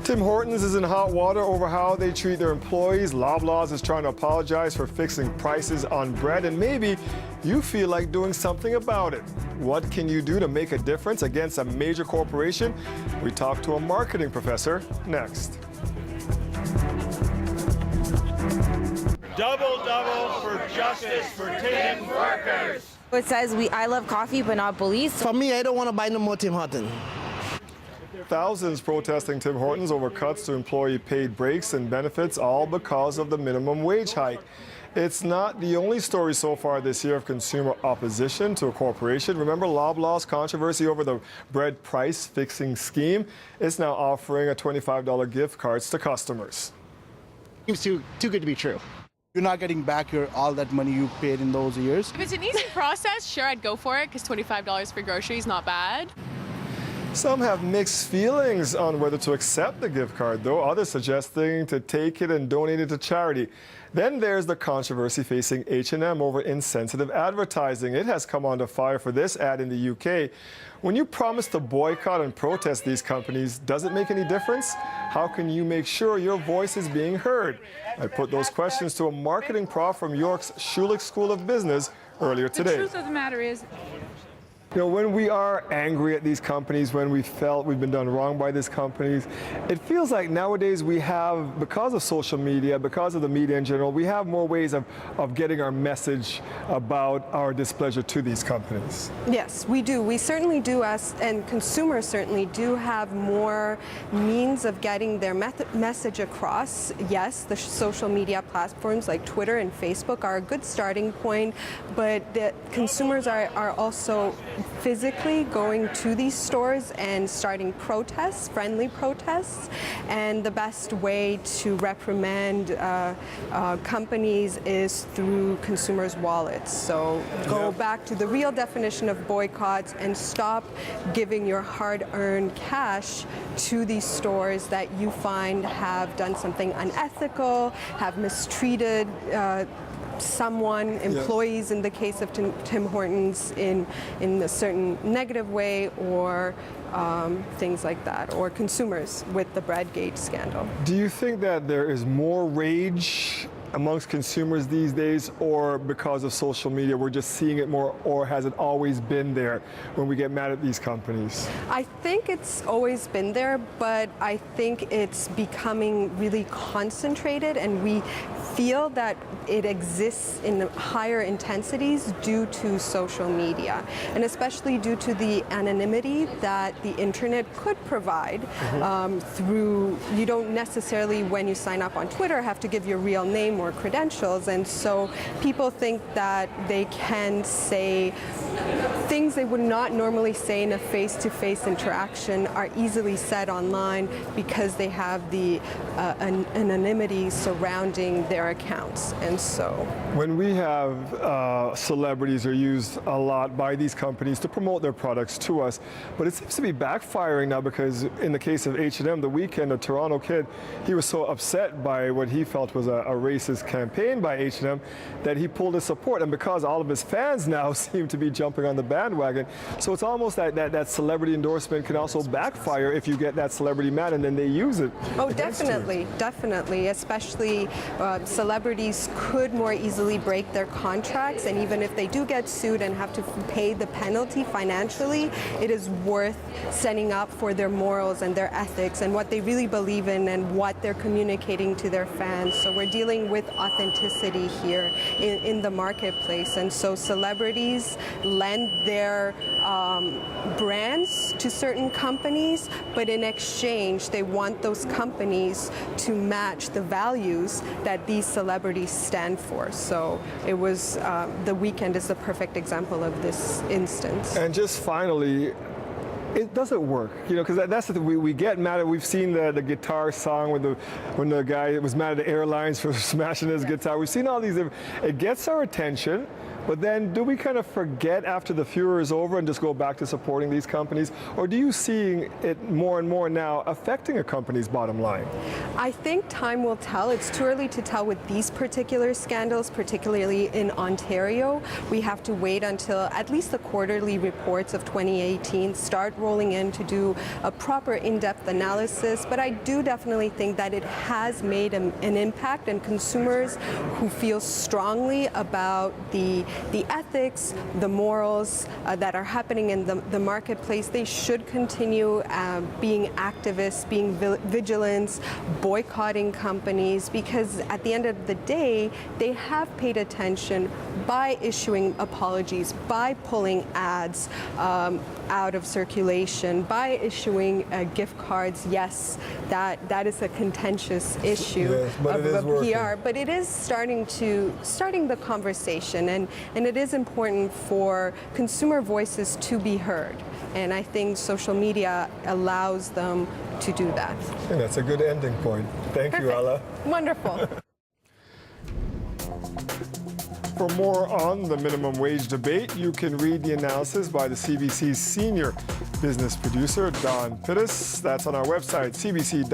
Tim Hortons is in hot water over how they treat their employees. Loblaws is trying to apologize for fixing prices on bread, and maybe you feel like doing something about it. What can you do to make a difference against a major corporation? We talk to a marketing professor next. Double, double for justice for Tim workers. It says I love coffee but not police. For me, I don't want to buy no more Tim Hortons. Thousands protesting Tim Hortons over cuts to employee paid breaks and benefits, all because of the minimum wage hike. It's not the only story so far this year of consumer opposition to a corporation. Remember Loblaw's controversy over the bread price fixing scheme? It's now offering a $25 gift cards to customers. Seems too good to be true. You're not getting back all that money you paid in those years. If it's an easy process, sure, I'd go for it, because $25 for groceries is not bad. Some have mixed feelings on whether to accept the gift card, though others suggesting to take it and donate it to charity. Then there's the controversy facing H&M over insensitive advertising. It has come under fire for this ad in the UK. When you promise to boycott and protest these companies, does it make any difference? How can you make sure your voice is being heard? I put those questions to a marketing prof from York's Schulich School of Business earlier today. The truth of the matter is, you know, when we are angry at these companies, when we felt we've been done wrong by these companies, it feels like nowadays we have, because of social media, because of the media in general, we have more ways of getting our message about our displeasure to these companies. Yes, we do. We certainly do, and consumers certainly do have more means of getting their message across. Yes, the social media platforms like Twitter and Facebook are a good starting point, but the consumers are also physically going to these stores and starting protests, friendly protests, and the best way to reprimand companies is through consumers' wallets. So go back to the real definition of boycotts and stop giving your hard-earned cash to these stores that you find have done something unethical, have mistreated someone, employees in the case of Tim Hortons in a certain negative way, or things like that, or consumers with the Breadgate scandal. Do you think that there is more rage amongst consumers these days, or because of social media we're just seeing it more, or has it always been there when we get mad at these companies? I think it's always been there, but I think it's becoming really concentrated, and we feel that it exists in higher intensities due to social media, and especially due to the anonymity that the internet could provide through, you don't necessarily, when you sign up on Twitter, have to give your real name or credentials, and so people think that they can say things they would not normally say in a face-to-face interaction are easily said online because they have the anonymity surrounding their accounts. And so when we have celebrities are used a lot by these companies to promote their products to us, but it seems to be backfiring now, because in the case of H&M, the weekend, a Toronto kid, he was so upset by what he felt was a racist campaign by H&M that he pulled his support, and because all of his fans now seem to be jumping on the bandwagon, so it's almost that celebrity endorsement can also backfire if you get that celebrity mad and then they use it. Oh, definitely, especially celebrities could more easily break their contracts, and even if they do get sued and have to pay the penalty financially, it is worth setting up for their morals and their ethics and what they really believe in and what they're communicating to their fans. So we're dealing with authenticity here in the marketplace, and so celebrities lend their brands to certain companies, but in exchange they want those companies to match the values that these celebrities stand for. So it was, the weekend is the perfect example of this instance. And just finally, it doesn't work, you know, because that's the thing. We get mad at. We've seen the guitar song when the guy was mad at the airlines for smashing his guitar. We've seen all these. It gets our attention, But then do we kind of forget after the furor is over and just go back to supporting these companies? Or do you see it more and more now affecting a company's bottom line? I think time will tell. It's too early to tell with these particular scandals, particularly in Ontario. We have to wait until at least the quarterly reports of 2018 start rolling in to do a proper in-depth analysis. But I do definitely think that it has made an impact, and consumers who feel strongly about the ethics, the morals that are happening in the marketplace, they should continue being activists, being vigilant, boycotting companies, because at the end of the day, they have paid attention by issuing apologies, by pulling ads out of circulation, by issuing gift cards. Yes, that is a contentious issue of PR, but it is starting the conversation, and it is important for consumer voices to be heard. And I think social media allows them to do that. And that's a good ending point. Thank you, Alla. Wonderful. For more on the minimum wage debate, you can read the analysis by the CBC's senior business producer, Don Pittis. That's on our website, cbc.ca/news.